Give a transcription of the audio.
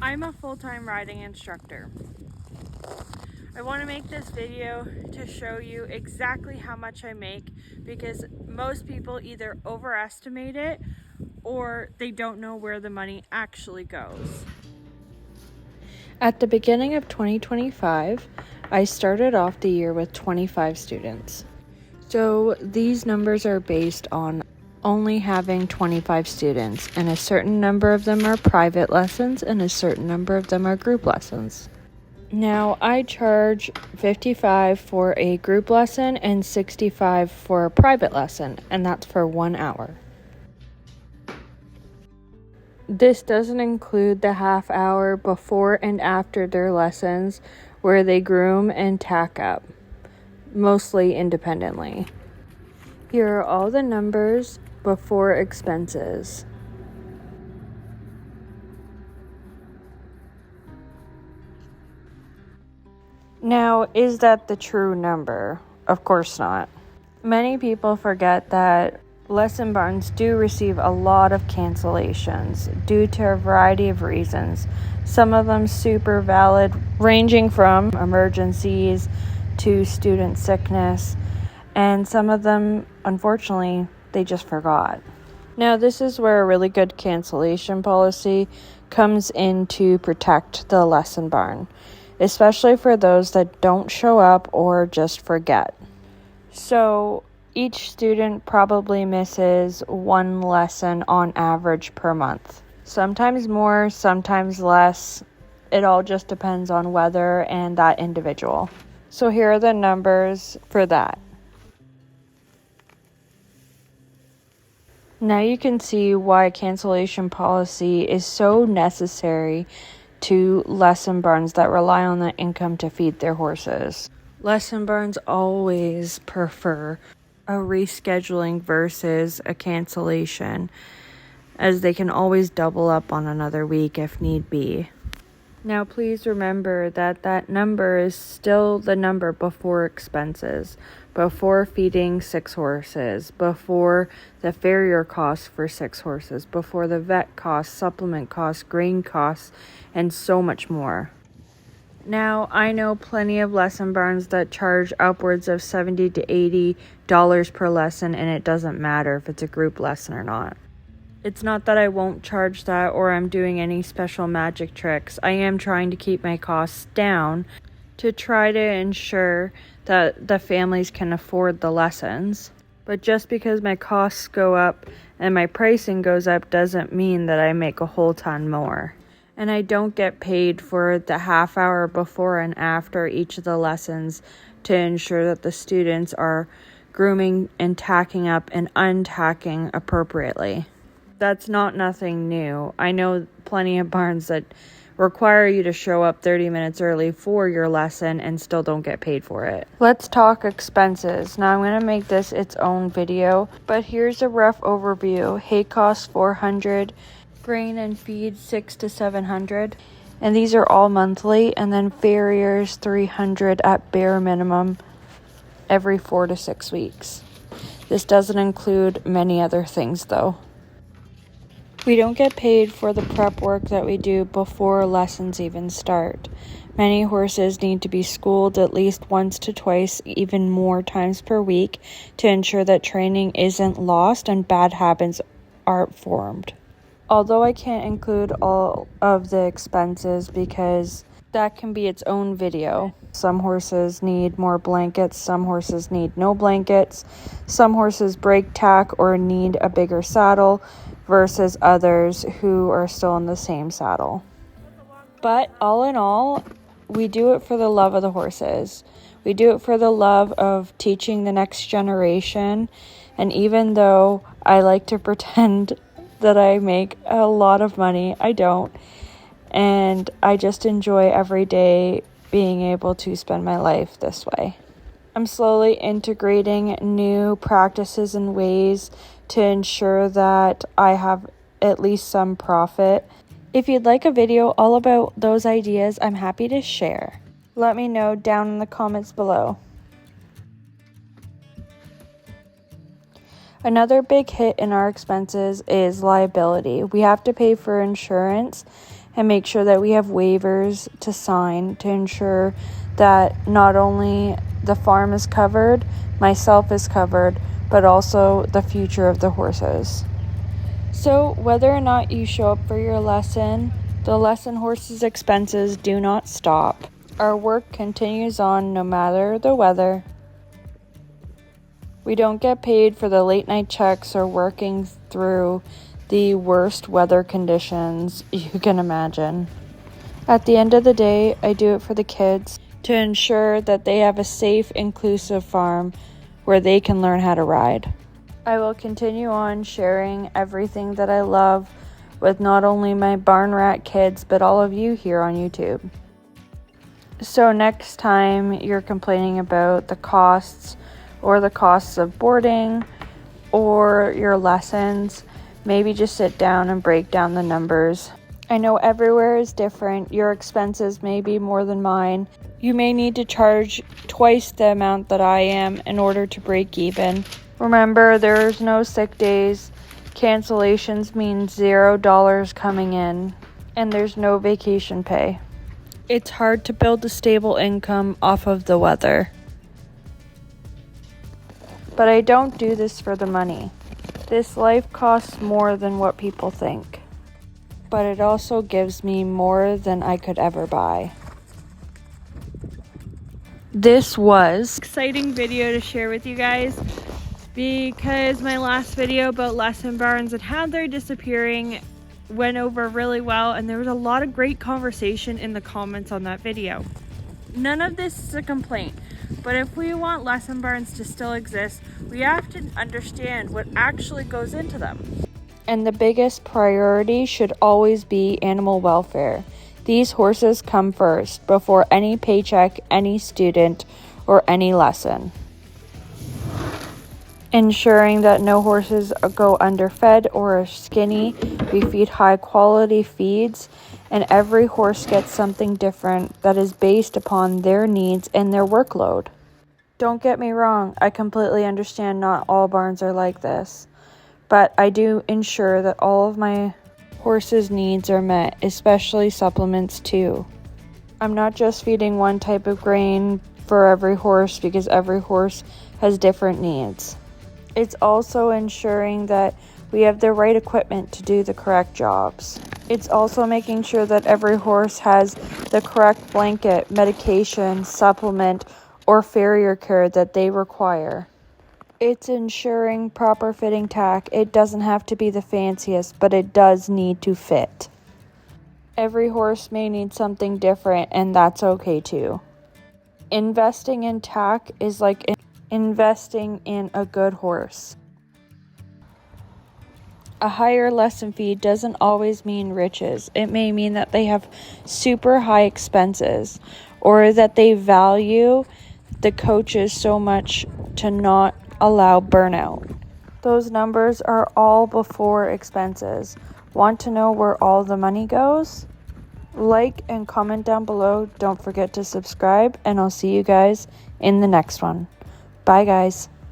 I'm a full-time riding instructor. I want to make this video to show you exactly how much I make because most people either overestimate it or they don't know where the money actually goes. At the beginning of 2025, I started off the year with 25 students. So these numbers are based on only having 25 students, and a certain number of them are private lessons and a certain number of them are group lessons. Now I charge $55 for a group lesson and $65 for a private lesson, and that's for 1 hour. This doesn't include the half hour before and after their lessons where they groom and tack up, mostly independently. Here are all the numbers before expenses. Now, is that the true number? Of course not. Many people forget that lesson barns do receive a lot of cancellations due to a variety of reasons. Some of them super valid, ranging from emergencies to student sickness, and some of them, unfortunately, they just forgot. Now, this is where a really good cancellation policy comes in to protect the lesson barn, especially for those that don't show up or just forget. So, each student probably misses one lesson on average per month. Sometimes more, sometimes less. It all just depends on weather and that individual. So here are the numbers for that. Now you can see why cancellation policy is so necessary to lesson barns that rely on the income to feed their horses. Lesson barns always prefer a rescheduling versus a cancellation, as they can always double up on another week if need be. Now please remember that number is still the number before expenses, before feeding 6 horses, before the farrier costs for 6 horses, before the vet costs, supplement costs, grain costs, and so much more. Now, I know plenty of lesson barns that charge upwards of $70 to $80 per lesson, and it doesn't matter if it's a group lesson or not. It's not that I won't charge that or I'm doing any special magic tricks. I am trying to keep my costs down to try to ensure that the families can afford the lessons. But just because my costs go up and my pricing goes up doesn't mean that I make a whole ton more. And I don't get paid for the half hour before and after each of the lessons to ensure that the students are grooming and tacking up and untacking appropriately. That's not nothing new. I know plenty of barns that require you to show up 30 minutes early for your lesson and still don't get paid for it. Let's talk expenses. Now I'm going to make this its own video, but here's a rough overview. Hay costs $400, grain and feed $600 to $700, and these are all monthly, and then farriers $300 at bare minimum every 4 to 6 weeks. This doesn't include many other things though. We don't get paid for the prep work that we do before lessons even start. Many horses need to be schooled at least once to twice, even more times per week, to ensure that training isn't lost and bad habits aren't formed. Although I can't include all of the expenses because that can be its own video. Some horses need more blankets, some horses need no blankets, some horses break tack or need a bigger saddle versus others who are still in the same saddle. But all in all, we do it for the love of the horses. We do it for the love of teaching the next generation. And even though I like to pretend that I make a lot of money, I don't. And I just enjoy every day being able to spend my life this way. I'm slowly integrating new practices and ways to ensure that I have at least some profit. If you'd like a video all about those ideas, I'm happy to share. Let me know down in the comments below. Another big hit in our expenses is liability. We have to pay for insurance, and make sure that we have waivers to sign to ensure that not only the farm is covered, myself is covered, but also the future of the horses. So whether or not you show up for your lesson, the lesson horse's expenses do not stop. Our work continues on no matter the weather. We don't get paid for the late night checks or working through the worst weather conditions you can imagine. At the end of the day, I do it for the kids to ensure that they have a safe, inclusive farm where they can learn how to ride. I will continue on sharing everything that I love with not only my barn rat kids, but all of you here on YouTube. So next time you're complaining about the costs or the costs of boarding or your lessons, maybe just sit down and break down the numbers. I know everywhere is different. Your expenses may be more than mine. You may need to charge twice the amount that I am in order to break even. Remember, there's no sick days. Cancellations mean $0 coming in, and there's no vacation pay. It's hard to build a stable income off of the weather. But I don't do this for the money. This life costs more than what people think. But it also gives me more than I could ever buy. This was an exciting video to share with you guys because my last video about lesson barns and how they're disappearing went over really well, and there was a lot of great conversation in the comments on that video. None of this is a complaint, but if we want lesson barns to still exist, we have to understand what actually goes into them. And the biggest priority should always be animal welfare. These horses come first before any paycheck, any student, or any lesson. Ensuring that no horses go underfed or are skinny. We feed high quality feeds, and every horse gets something different that is based upon their needs and their workload. Don't get me wrong, I completely understand not all barns are like this, but I do ensure that all of my horses' needs are met, especially supplements too. I'm not just feeding one type of grain for every horse because every horse has different needs. It's also ensuring that we have the right equipment to do the correct jobs. It's also making sure that every horse has the correct blanket, medication, supplement, or farrier care that they require. It's ensuring proper fitting tack. It doesn't have to be the fanciest, but it does need to fit. Every horse may need something different, and that's okay too. Investing in tack is like investing in a good horse. A higher lesson fee doesn't always mean riches. It may mean that they have super high expenses, or that they value the coaches so much to not allow burnout. Those numbers are all before expenses. Want to know where all the money goes? Like and comment down below. Don't forget to subscribe, and I'll see you guys in the next one. Bye, guys.